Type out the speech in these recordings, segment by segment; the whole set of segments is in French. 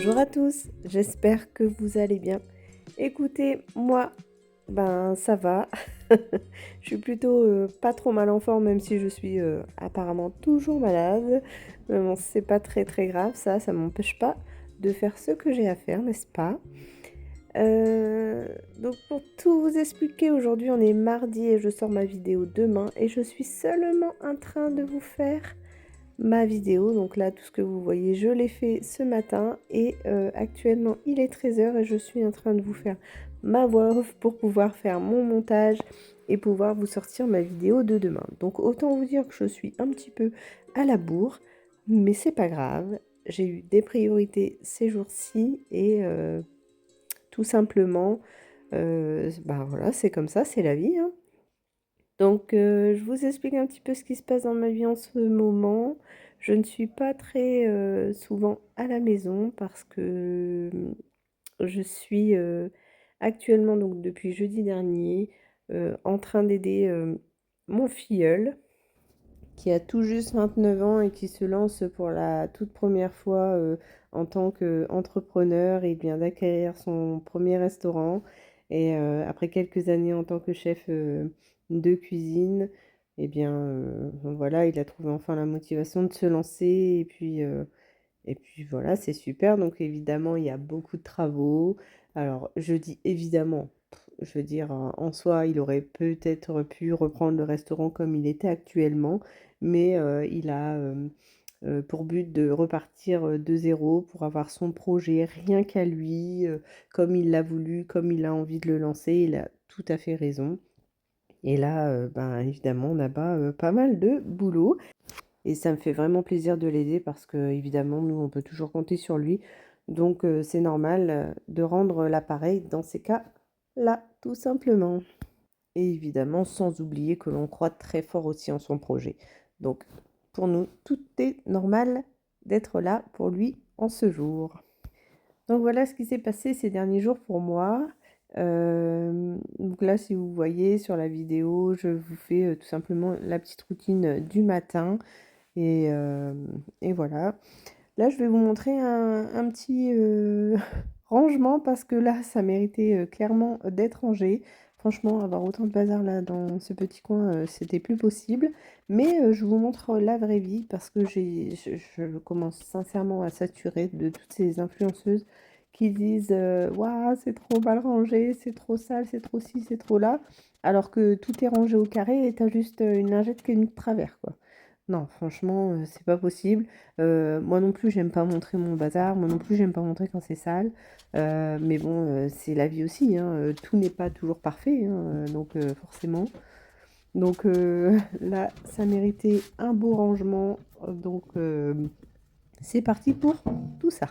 Bonjour à tous, j'espère que vous allez bien. Écoutez, moi, ça va. Je suis plutôt pas trop mal en forme, même si je suis apparemment toujours malade. Mais bon, c'est pas très très grave, ça m'empêche pas de faire ce que j'ai à faire, n'est-ce pas? Donc pour tout vous expliquer, aujourd'hui on est mardi et je sors ma vidéo demain et je suis seulement en train de vous faire ma vidéo. Donc là, tout ce que vous voyez, je l'ai fait ce matin et actuellement il est 13h et je suis en train de vous faire ma voix off pour pouvoir faire mon montage et pouvoir vous sortir ma vidéo de demain. Donc autant vous dire que je suis un petit peu à la bourre, mais c'est pas grave. J'ai eu des priorités ces jours-ci et tout simplement, voilà, c'est comme ça, c'est la vie, hein. Donc, je vous explique un petit peu ce qui se passe dans ma vie en ce moment. Je ne suis pas très souvent à la maison parce que je suis actuellement, donc depuis jeudi dernier, en train d'aider mon filleul qui a tout juste 29 ans et qui se lance pour la toute première fois en tant qu'entrepreneur. Il vient d'acquérir son premier restaurant et après quelques années en tant que chef de cuisine, eh bien voilà, il a trouvé enfin la motivation de se lancer et puis voilà, c'est super. Donc évidemment, il y a beaucoup de travaux. Alors je dis évidemment, je veux dire, en soi, il aurait peut-être pu reprendre le restaurant comme il était actuellement, mais il a pour but de repartir de zéro pour avoir son projet rien qu'à lui, comme il l'a voulu, comme il a envie de le lancer. Il a tout à fait raison. Et là, évidemment, on a pas mal de boulot. Et ça me fait vraiment plaisir de l'aider parce que évidemment, nous, on peut toujours compter sur lui. Donc, c'est normal de rendre l'appareil dans ces cas-là, tout simplement. Et évidemment, sans oublier que l'on croit très fort aussi en son projet. Donc, pour nous, tout est normal d'être là pour lui en ce jour. Donc voilà ce qui s'est passé ces derniers jours pour moi. Donc là, si vous voyez sur la vidéo, je vous fais tout simplement la petite routine du matin. Et, euh, et voilà. Là, je vais vous montrer un petit rangement parce que là, ça méritait clairement d'être rangé. Franchement, avoir autant de bazar là dans ce petit coin, c'était plus possible. Mais je vous montre la vraie vie parce que je commence sincèrement à saturer de toutes ces influenceuses qui disent waouh, c'est trop mal rangé, c'est trop sale, c'est trop ci, c'est trop là. Alors que tout est rangé au carré et t'as juste une lingette qui est mise de travers, quoi. Non, franchement, c'est pas possible. Moi non plus, j'aime pas montrer mon bazar. Moi non plus, j'aime pas montrer quand c'est sale. Mais bon, c'est la vie aussi, hein. Tout n'est pas toujours parfait, hein, donc forcément. Donc là, ça méritait un beau rangement. Donc c'est parti pour tout ça.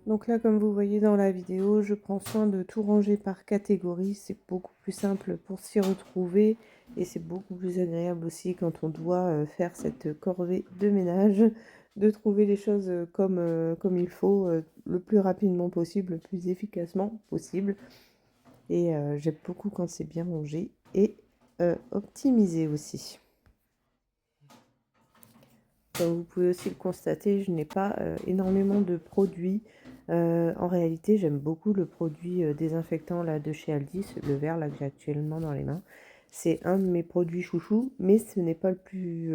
Donc là, comme vous voyez dans la vidéo, je prends soin de tout ranger par catégorie. C'est beaucoup plus simple pour s'y retrouver et c'est beaucoup plus agréable aussi quand on doit faire cette corvée de ménage, de trouver les choses comme il faut, le plus rapidement possible, le plus efficacement possible. Et j'aime beaucoup quand c'est bien rangé et optimisé aussi. Comme vous pouvez aussi le constater, je n'ai pas énormément de produits. En réalité, j'aime beaucoup le produit désinfectant là, de chez Aldi, le vert là, que j'ai actuellement dans les mains. C'est un de mes produits chouchous, mais ce n'est pas le plus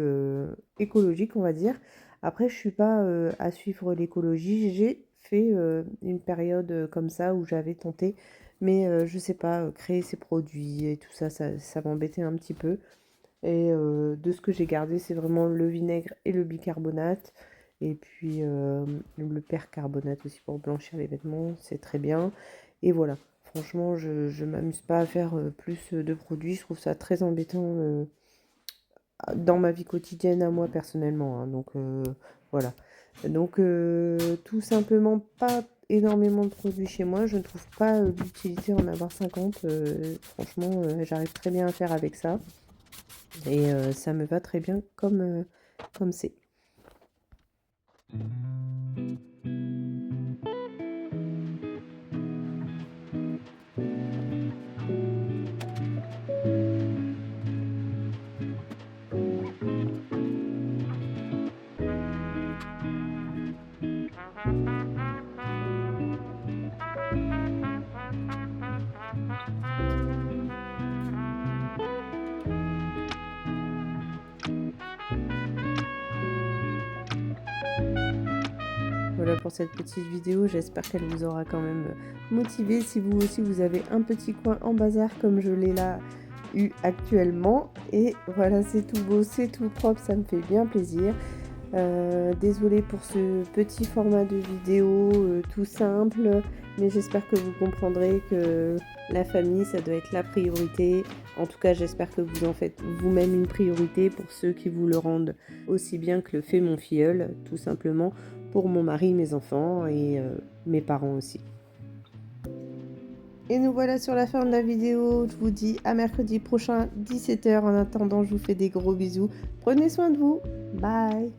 écologique, on va dire. Après, je ne suis pas à suivre l'écologie. J'ai fait une période comme ça où j'avais tenté, mais je ne sais pas, créer ces produits et tout ça, ça m'embêtait un petit peu. Et de ce que j'ai gardé, c'est vraiment le vinaigre et le bicarbonate. Et puis le percarbonate aussi pour blanchir les vêtements, c'est très bien. Et voilà, franchement, je m'amuse pas à faire plus de produits. Je trouve ça très embêtant dans ma vie quotidienne à moi personnellement, hein. Donc voilà. Donc tout simplement pas énormément de produits chez moi. Je ne trouve pas d'utilité en avoir 50. Franchement, j'arrive très bien à faire avec ça. Et ça me va très bien comme c'est. Voilà pour cette petite vidéo, j'espère qu'elle vous aura quand même motivé. Si vous aussi vous avez un petit coin en bazar comme je l'ai là eu actuellement. Et voilà, c'est tout beau, c'est tout propre, ça me fait bien plaisir. Désolée pour ce petit format de vidéo tout simple, mais j'espère que vous comprendrez que la famille, ça doit être la priorité. En tout cas, j'espère que vous en faites vous-même une priorité pour ceux qui vous le rendent aussi bien que le fait mon filleul, tout simplement pour mon mari, mes enfants et mes parents aussi. Et nous voilà sur la fin de la vidéo. Je vous dis à mercredi prochain, 17 h. En attendant, je vous fais des gros bisous. Prenez soin de vous. Bye!